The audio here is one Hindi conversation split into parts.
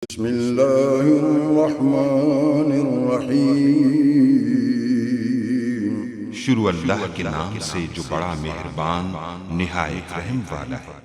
बिस्मिल्लाहिर्रहमानिर्रहीम। शुरू अल्लाह के नाम से जो बड़ा मेहरबान निहायत रहम वाला है।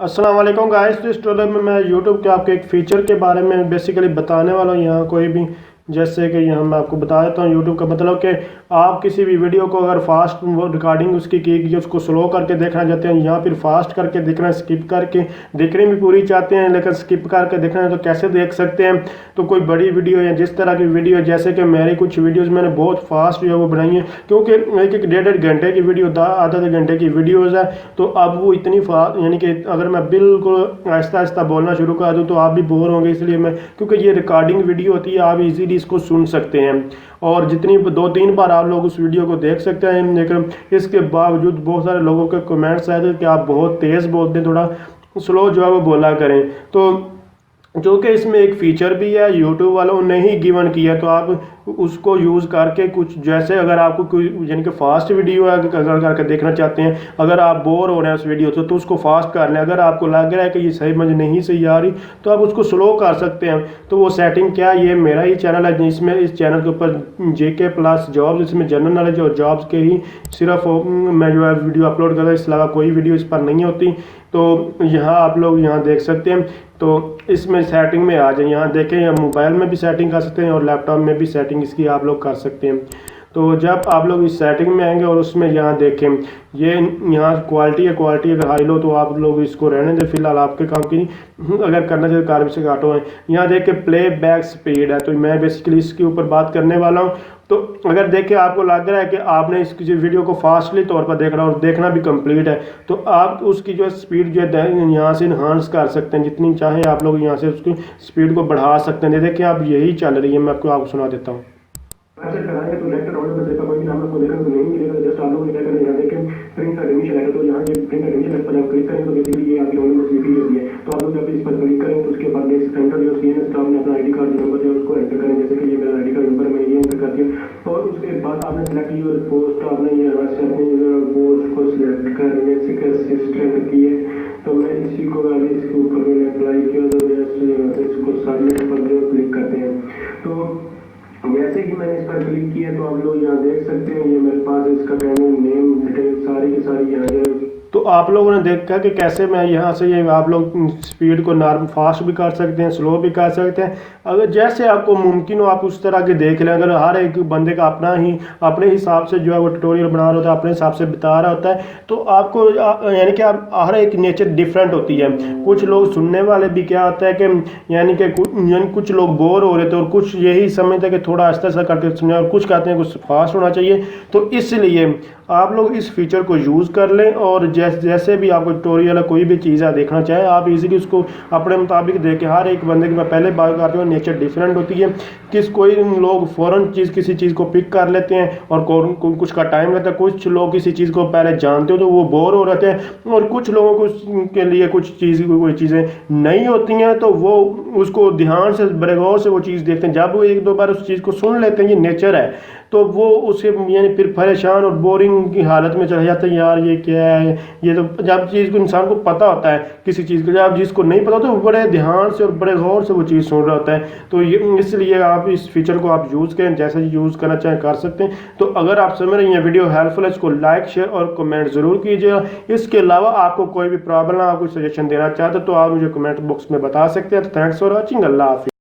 अस्सलाम वालेकुम गाइस। तो इस ट्यूटोरियल में मैं यूट्यूब के आपके एक फ़ीचर के बारे में बेसिकली बताने वाला हूँ। यहाँ कोई भी जैसे कि यहाँ मैं आपको बता देता हूँ यूट्यूब का मतलब कि आप किसी भी वीडियो को अगर फास्ट रिकॉर्डिंग उसकी की उसको स्लो करके देखना चाहते हैं या फिर फास्ट करके देखना, स्किप करके देखनी भी पूरी चाहते हैं लेकिन स्किप करके देखना है तो कैसे देख सकते हैं। तो कोई बड़ी वीडियो या जिस तरह की वीडियो, जैसे कि मेरी कुछ वीडियोज़ मैंने बहुत फास्ट जो है वो बनाई है, क्योंकि एक एक डेढ़ घंटे की वीडियो, आधा घंटे की वीडियोज़ है, तो अब वो इतनी फास्ट, यानी कि अगर मैं बिल्कुल आहिस्ता आहिस्ता बोलना शुरू कर दूँ तो आप भी बोर होंगे। इसलिए मैं, क्योंकि ये रिकॉर्डिंग वीडियो होती है, आप इजीली इसको सुन सकते हैं और जितनी 2-3 बार आप लोग उस वीडियो को देख सकते हैं। लेकिन इसके बावजूद बहुत सारे लोगों के कमेंट्स आए थे कि आप बहुत तेज़ बोलते हैं, थोड़ा स्लो जो है वो बोला करें। तो जो कि इसमें एक फ़ीचर भी है, यूट्यूब वालों ने ही गिवन किया, तो आप उसको यूज़ करके कुछ, जैसे अगर आपको कोई यानी कि फ़ास्ट वीडियो है अगर करके देखना चाहते हैं, अगर आप बोर हो रहे हैं उस वीडियो से तो उसको फास्ट कर लें। अगर आपको लग रहा है कि ये सही मुझे नहीं सही आ रही तो आप उसको स्लो कर सकते हैं। तो वो सेटिंग क्या है, ये मेरा ही चैनल है जिसमें, इस चैनल के ऊपर JK+ जॉब्स, इसमें जनरल नॉलेज और जॉब्स के ही सिर्फ मैं जो है वीडियो अपलोड करता हूँ, इस अलावा कोई वीडियो इस पर नहीं होती। तो यहाँ आप लोग यहाँ देख सकते हैं। तो इसमें सेटिंग में आ जाए, यहाँ देखें, या मोबाइल में भी सेटिंग कर सकते हैं और लैपटॉप में भी सेटिंग इसकी आप लोग कर सकते हैं। तो जब आप लोग इस सेटिंग में आएंगे और उसमें यहाँ देखें, ये यहाँ क्वालिटी है, क्वालिटी अगर हाई लो तो आप लोग इसको रहने दें, फिलहाल आपके काम की, अगर करना चाहिए कार भी से काटो है। यहाँ देखें प्ले बैक स्पीड है, तो मैं बेसिकली इसके ऊपर बात करने वाला हूँ। तो अगर देखें आपको लग रहा है कि आपने इसकी वीडियो को फास्टली तौर पर देखना और देखना भी कंप्लीट है, तो आप उसकी जो स्पीड जो है यहाँ से इन्हांस कर सकते हैं, जितनी चाहें आप लोग यहाँ से उसकी स्पीड को बढ़ा सकते हैं। देखिए आप यही चल रही है, मैं आपको सुना देता हूँ। ऐसे कराएंगे तो लेटर ऑर्डर पर देखा कोई भी नाम आपको देखने को नहीं मिलेगा। जस्ट आप लोग क्या करें, यहाँ देखें प्रिंट एडमिशन लेटर, तो यहाँ ये प्रिंट एडमिशन लेटर पर जब क्लिक करें तो बेसिकली ये आपकी रोल नंबर स्लिप ही होती है। तो आप लोग जब इस पर क्लिक करें तो उसके बाद नेक्स्ट एंटर जो CN स्टाफ ने अपना ID कार्ड नंबर जो उसको एंटर करें, जैसे कि ये मेरा ID कार्ड नंबर मैंने ये एंटर कर दिया। और उसके बाद आपने सेलेक्ट योर पोस्ट, आपने ये यहाँ से अपने पोस्ट को सिलेक्ट करने से असिस्टेंट किए, तो मैं इसी को आगे इसके ऊपर मैंने अप्लाई किया, तो इसको सबमिट पर जो क्लिक करते हैं। तो वैसे ही मैंने इस पर क्लिक किया तो आप लोग यहाँ देख सकते हैं, ये मेरे पास इसका चैनल नेम डिटेल सारी की सारी यहाँ है। तो आप लोगों ने देखा कि कैसे मैं यहाँ से ये आप लोग स्पीड को नॉर्मल फास्ट भी कर सकते हैं, स्लो भी कर सकते हैं, अगर जैसे आपको मुमकिन हो आप उस तरह के देख लें। अगर हर एक बंदे का अपने हिसाब से जो है वो ट्यूटोरियल बना रहा होता है, अपने हिसाब से बता रहा होता है, तो आपको यानी कि आप हर एक नेचर डिफरेंट होती है। कुछ लोग सुनने वाले भी क्या होता है कि यानी कुछ लोग बोर हो रहे थे और कुछ यही समझते हैं कि थोड़ा आस्ते आस्ते करके सुने, और कुछ कहते हैं कुछ फास्ट होना चाहिए। तो इसलिए आप लोग इस फीचर को यूज़ कर लें और जैसे भी आपको ट्यूटोरियल है, कोई भी चीज़ है देखना चाहे, आप इजीली उसको अपने मुताबिक देखें। हर एक बंदे की, मैं पहले बात करती हूँ, नेचर डिफरेंट होती है। कोई लोग फ़ौरन किसी चीज़ को पिक कर लेते हैं और कुछ का टाइम लगता है। कुछ लोग किसी चीज़ को पहले जानते हो तो वो बोर हो रहते हैं, और कुछ लोगों को के लिए कोई चीज़ें नहीं होती हैं तो वो उसको ध्यान से, बड़े गौर से वो चीज़ देखते हैं। जब वो 1-2 बार उस चीज़ को सुन लेते हैं, ये नेचर है, तो वो उसे यानी फिर परेशान और बोरिंग की हालत में चले जाते हैं, यार ये क्या है। ये तो जब चीज़ को इंसान को पता होता है किसी चीज़ को, जब जिसको नहीं पता तो वो बड़े ध्यान से और बड़े गौर से वो चीज़ सुन रहा होता है। तो ये इसलिए आप इस फीचर को आप यूज़ करें, जैसे यूज़ करना चाहें कर सकते हैं। तो अगर आप समझ रहे हैं वीडियो हेल्पफुल है, इसको लाइक, शेयर और कमेंट ज़रूर कीजिएगा। इसके अलावा आपको कोई भी प्रॉब्लम, आप कोई सजेशन देना चाहते तो आप मुझे कमेंट बॉक्स में बता सकते हैं। तो थैंक्स फॉर वॉचिंग, अल्लाह हाफिज़।